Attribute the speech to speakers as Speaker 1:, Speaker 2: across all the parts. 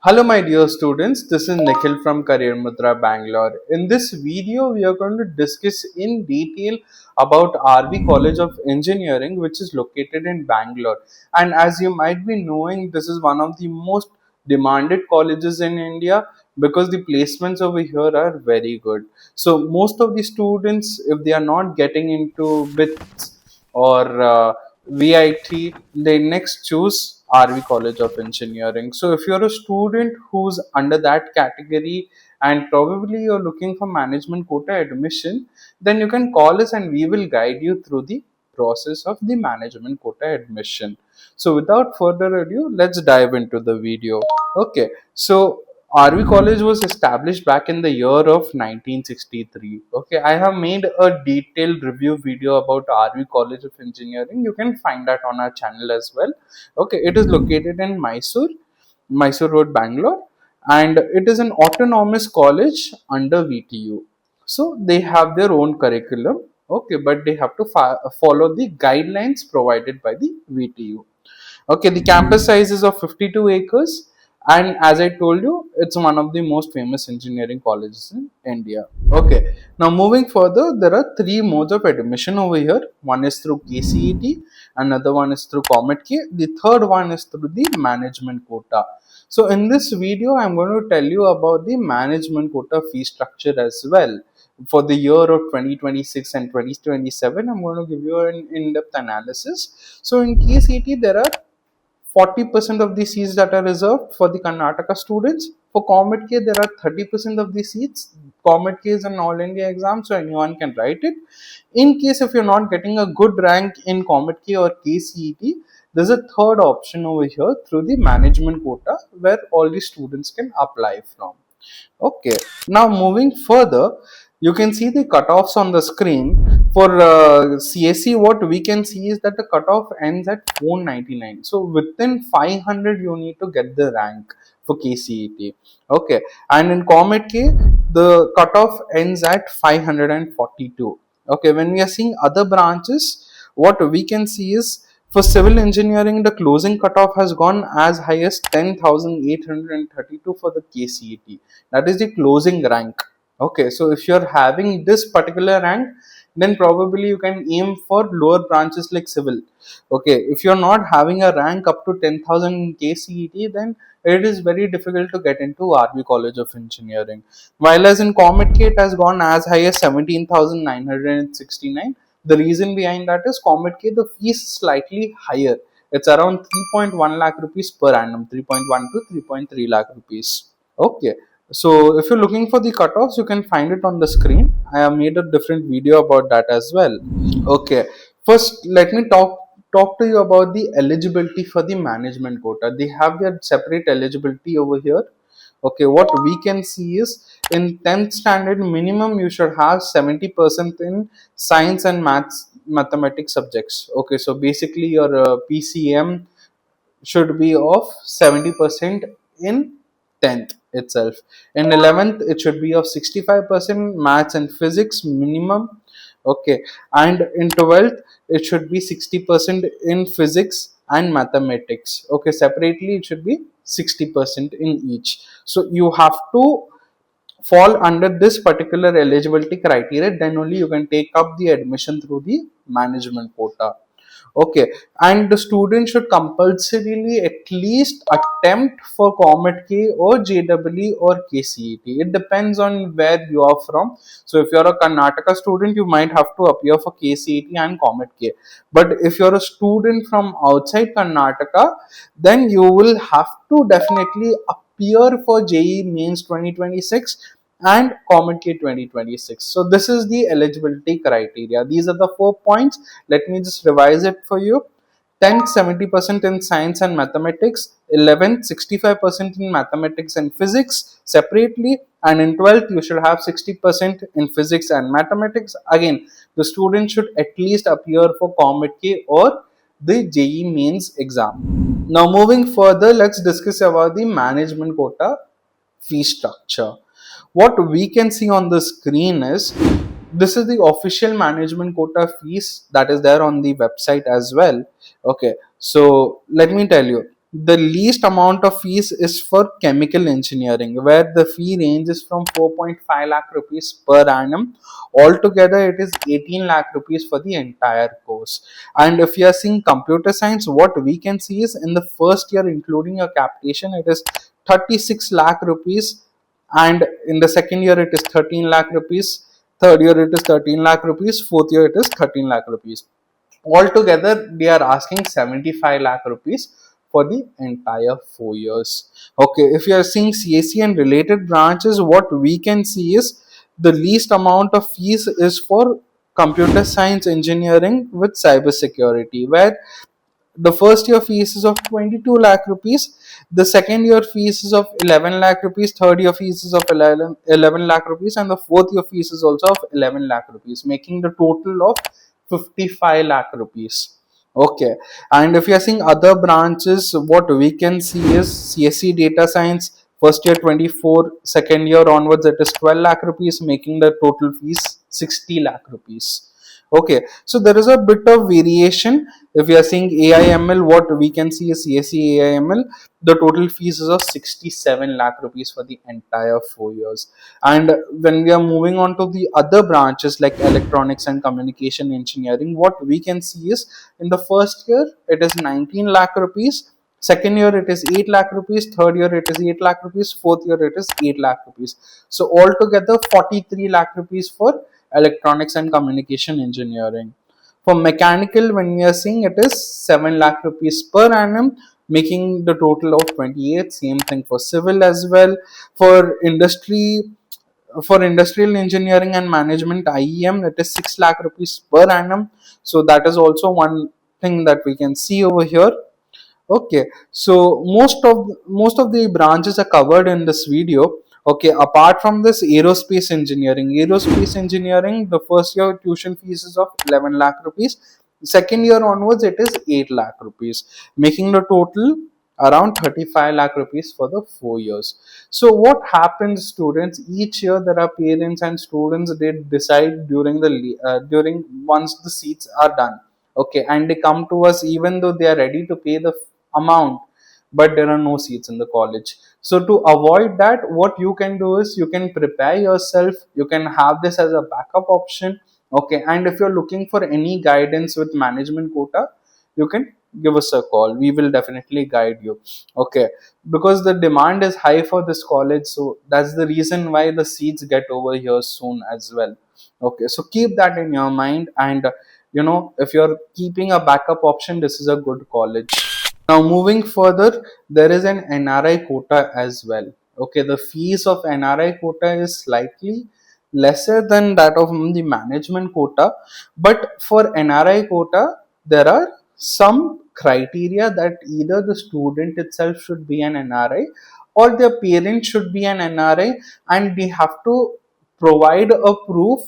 Speaker 1: Hello my dear students, this is Nikhil from CareerMudhra Bangalore. In this video, we are going to discuss in detail about RV College of Engineering, which is located in Bangalore. And as you might be knowing, this is one of the most demanded colleges in India because the placements over here are very good. So most of the students, if they are not getting into BITS or VIT, they next choose RV College of Engineering. So if you're a student who's under that category and probably you're looking for management quota admission, then you can call us and we will guide you through the process of the management quota admission. So without further ado, let's dive into the video. Okay, so RV College was established back in the year of 1963. Okay, I have made a detailed review video about RV College of Engineering. You can find that on our channel as well. Okay, it is located in Mysore Road, Bangalore, and it is an autonomous college under VTU. So they have their own curriculum. Okay, but they have to follow the guidelines provided by the VTU. Okay, the campus size is of 52 acres, and as I told you, it's one of the most famous engineering colleges in India. Okay, now moving further, there are three modes of admission over here. One is through KCET, another one is through COMEDK, the third one is through the management quota. So in this video, I'm going to tell you about the management quota fee structure as well. For the year of 2026 and 2027, I'm going to give you an in-depth analysis. So in KCET, there are 40% of the seats that are reserved for the Karnataka students. For COMEDK, there are 30% of the seats. COMEDK is an all India exam, so anyone can write it. In case if you're not getting a good rank in COMEDK or KCET, there's a third option over here through the management quota where all the students can apply from. Okay, now moving further, you can see the cutoffs on the screen. For CSE, what we can see is that the cutoff ends at 499. So within 500, you need to get the rank for KCET. Okay, and in COMEDK, the cutoff ends at 542. Okay, when we are seeing other branches, what we can see is for civil engineering, the closing cutoff has gone as high as 10,832 for the KCET. That is the closing rank. Okay, so if you're having this particular rank, then probably you can aim for lower branches like civil. Okay, if you're not having a rank up to 10,000 KCET, then it is very difficult to get into RV College of Engineering. While as in COMEDK, it has gone as high as 17,969. The reason behind that is COMEDK, the fee is slightly higher. It's around 3.1 lakh rupees per annum, 3.1 to 3.3 lakh rupees. Okay, so if you're looking for the cutoffs, you can find it on the screen. I have made a different video about that as well. Okay, first let me talk to you about the eligibility for the management quota. They have their separate eligibility over here. Okay, what we can see is in 10th standard minimum you should have 70% in science and mathematics subjects. Okay, so basically your PCM should be of 70% in 10th itself. In 11th, it should be of 65% maths and physics minimum. Okay, and in 12th, it should be 60% in physics and mathematics. Okay, separately, it should be 60% in each. So you have to fall under this particular eligibility criteria, then only you can take up the admission through the management quota. Okay, and the student should compulsorily at least attempt for COMEDK or JEE or KCET. It depends on where you are from. So if you're a Karnataka student, you might have to appear for KCET and COMEDK. But if you're a student from outside Karnataka, then you will have to definitely appear for JEE Mains 2026 and COMEDK 2026. So this is the eligibility criteria. These are the 4 points. Let me just revise it for you. 10th 70% in science and mathematics, 11th 65% in mathematics and physics separately, and in 12th you should have 60% in physics and mathematics. Again, the student should at least appear for COMEDK or the JEE Mains exam. Now moving further, let's discuss about the management quota fee structure. What we can see on the screen is this is the official management quota fees that is there on the website as well. Okay, so let me tell you, the least amount of fees is for chemical engineering, where the fee ranges from 4.5 lakh rupees per annum. Altogether, it is 18 lakh rupees for the entire course. And if you are seeing computer science, what we can see is in the first year, including your capitation, it is 36 lakh rupees, and in the second year, it is 13 lakh rupees. Third year, it is 13 lakh rupees. Fourth year, it is 13 lakh rupees. Altogether, they are asking 75 lakh rupees for the entire 4 years. Okay, if you are seeing CAC and related branches, what we can see is the least amount of fees is for computer science engineering with cyber security, where the first year fees is of 22 lakh rupees, the second year fees is of 11 lakh rupees, third year fees is of 11 lakh rupees, and the fourth year fees is also of 11 lakh rupees, making the total of 55 lakh rupees. Okay, and if you are seeing other branches, what we can see is CSE data science, first year 24, second year onwards it is 12 lakh rupees, making the total fees 60 lakh rupees. Okay, so there is a bit of variation. If we are seeing AIML, what we can see is CSE AIML, the total fees is of 67 lakh rupees for the entire 4 years. And when we are moving on to the other branches like electronics and communication engineering, what we can see is in the first year it is 19 lakh rupees, second year it is 8 lakh rupees, third year it is 8 lakh rupees, fourth year it is 8 lakh rupees. So altogether 43 lakh rupees for electronics and communication engineering. For mechanical, when we are seeing, it is 7 lakh rupees per annum, making the total of 28. Same thing for civil as well. For industry, for industrial engineering and management IEM, it is 6 lakh rupees per annum. So that is also one thing that we can see over here. Okay, so most of the branches are covered in this video. Okay, apart from this, aerospace engineering, the first year tuition fees is of 11 lakh rupees. Second year onwards, it is 8 lakh rupees, making the total around 35 lakh rupees for the 4 years. So what happens, students? Each year there are parents and students, they decide during once the seats are done. Okay, and they come to us even though they are ready to pay the amount, but there are no seats in the college. So to avoid that, what you can do is you can prepare yourself, you can have this as a backup option. Okay, and if you're looking for any guidance with management quota, you can give us a call, we will definitely guide you. Okay, because the demand is high for this college, so that's the reason why the seats get over here soon as well. Okay, so keep that in your mind, and if you're keeping a backup option, this is a good college. Now, moving further, there is an NRI quota as well. Okay, the fees of NRI quota is slightly lesser than that of the management quota, but for NRI quota, there are some criteria that either the student itself should be an NRI or their parent should be an NRI, and they have to provide a proof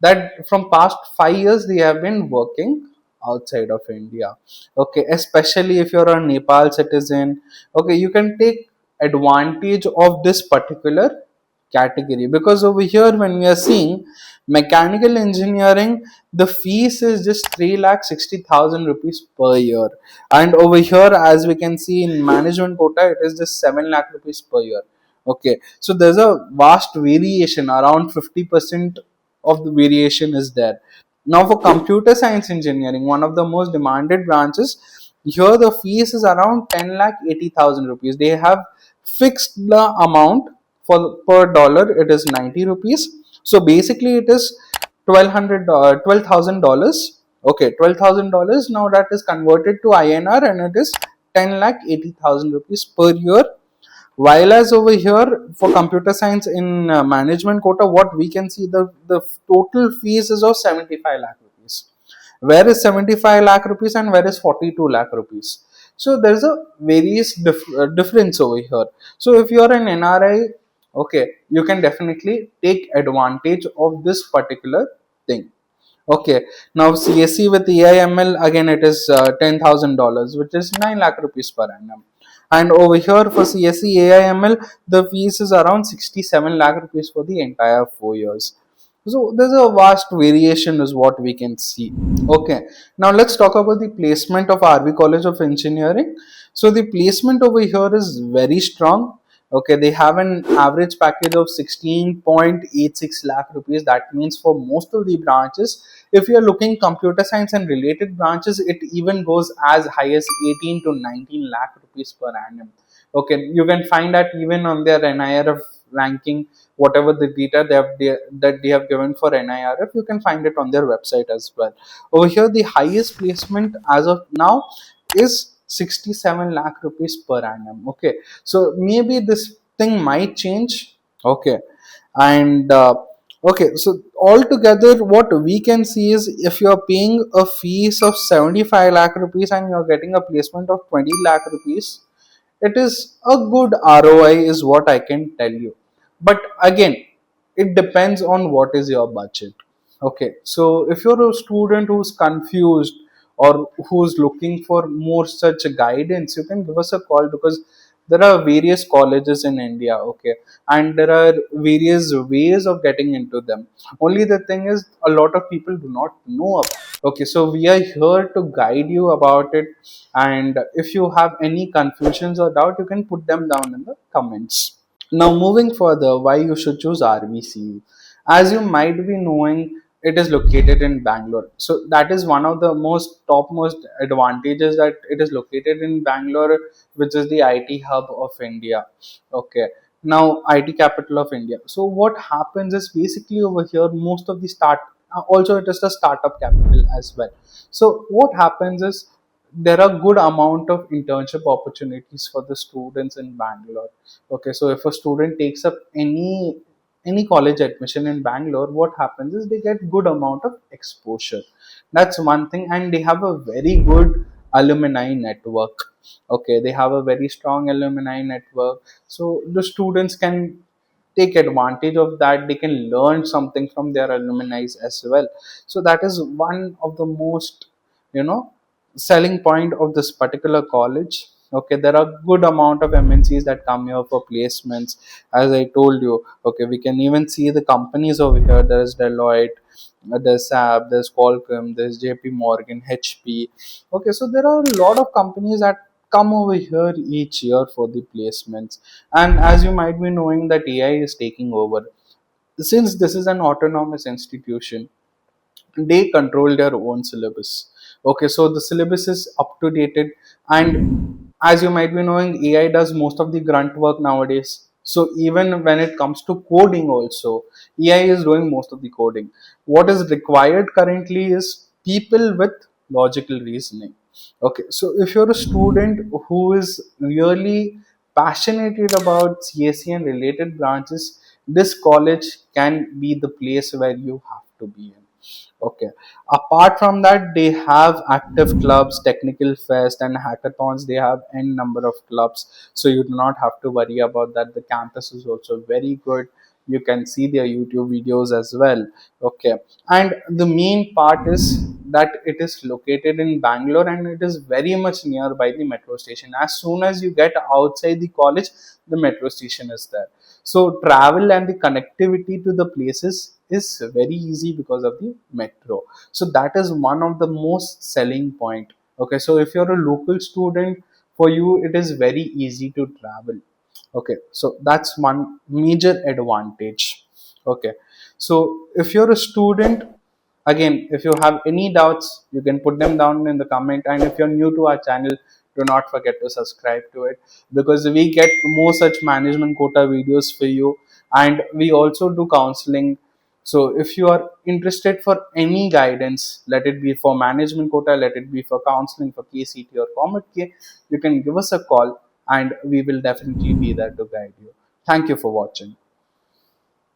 Speaker 1: that from past 5 years they have been working outside of India. Okay, especially if you're a Nepal citizen, okay, you can take advantage of this particular category, because over here when we are seeing mechanical engineering, the fees is just 3,60,000 rupees per year, and over here as we can see in management quota it is just 7 lakh rupees per year. Okay, so there's a vast variation, around 50% of the variation is there. Now, for computer science engineering, one of the most demanded branches, here the fees is around 10 lakh 80,000 rupees. They have fixed the amount for per dollar, it is 90 rupees. So basically, it is $12,000. Okay, $12,000. Now that is converted to INR, and it is 10 lakh 80,000 rupees per year. While as over here for computer science in management quota, what we can see, the total fees is of 75 lakh rupees. Where is 75 lakh rupees and where is 42 lakh rupees? So there is a various difference over here. So if you are an NRI, okay, you can definitely take advantage of this particular thing. Okay, now CSC with EIML, again it is $10,000, which is 9 lakh rupees per annum. And over here for CSC AIML, the fees is around 67 lakh rupees for the entire 4 years. So there's a vast variation is what we can see. Okay, now let's talk about the placement of RV College of Engineering. So the placement over here is very strong. Okay, they have an average package of 16.86 lakh rupees. That means for most of the branches, if you're looking computer science and related branches, it even goes as high as 18 to 19 lakh rupees per annum. Okay, you can find that even on their NIRF ranking, whatever the data that they have given for NIRF, you can find it on their website as well. Over here, the highest placement as of now is 67 lakh rupees per annum. Okay, so maybe this thing might change. Okay, and okay, so altogether, what we can see is if you are paying a fees of 75 lakh rupees and you're getting a placement of 20 lakh rupees, it is a good ROI, is what I can tell you. But again, it depends on what is your budget. Okay, so if you're a student who's confused or who's looking for more such guidance, you can give us a call, because there are various colleges in India. Okay, and there are various ways of getting into them. Only the thing is, a lot of people do not know about. Okay, so we are here to guide you about it, and if you have any confusions or doubt, you can put them down in the comments. Now, moving further, why you should choose RVCE? As you might be knowing, it is located in Bangalore. So that is one of the most topmost advantages, that it is located in Bangalore, which is the IT hub of India. Okay. Now, IT capital of India. So what happens is, basically over here, most of the also it is the startup capital as well. So what happens is, there are good amount of internship opportunities for the students in Bangalore. Okay, so if a student takes up any college admission in Bangalore, what happens is they get good amount of exposure. That's one thing, and they have a very good alumni network. Okay, they have a very strong alumni network, so the students can take advantage of that. They can learn something from their alumni as well. So that is one of the most, you know, selling point of this particular college. Okay, there are good amount of MNCs that come here for placements, as I told you. Okay, we can even see the companies over here. There's Deloitte, there's SAP, there's Qualcomm, there's JP Morgan, HP. Okay, so there are a lot of companies that come over here each year for the placements. And as you might be knowing, that AI is taking over. Since this is an autonomous institution, they control their own syllabus. Okay, so the syllabus is up to dated, and as you might be knowing, AI does most of the grunt work nowadays. So even when it comes to coding, also AI is doing most of the coding. What is required currently is people with logical reasoning. Okay, so if you're a student who is really passionate about CSE and related branches, this college can be the place where you have to be in. Okay. Apart from that, they have active clubs, technical fest, and hackathons. They have n number of clubs, so you do not have to worry about that. The campus is also very good. You can see their YouTube videos as well. Okay, and the main part is that it is located in Bangalore, and it is very much nearby the metro station. As soon as you get outside the college, the metro station is there. So travel and the connectivity to the places is very easy because of the metro. So that is one of the most selling point. Okay, so if you're a local student, for you it is very easy to travel. Okay, so that's one major advantage. Okay, so if you're a student, again, if you have any doubts, you can put them down in the comment. And if you're new to our channel, do not forget to subscribe to it, because we get more such management quota videos for you, and we also do counseling. So if you are interested for any guidance, let it be for management quota, let it be for counseling for KCT or COMEDK, you can give us a call, and we will definitely be there to guide you. Thank you for watching.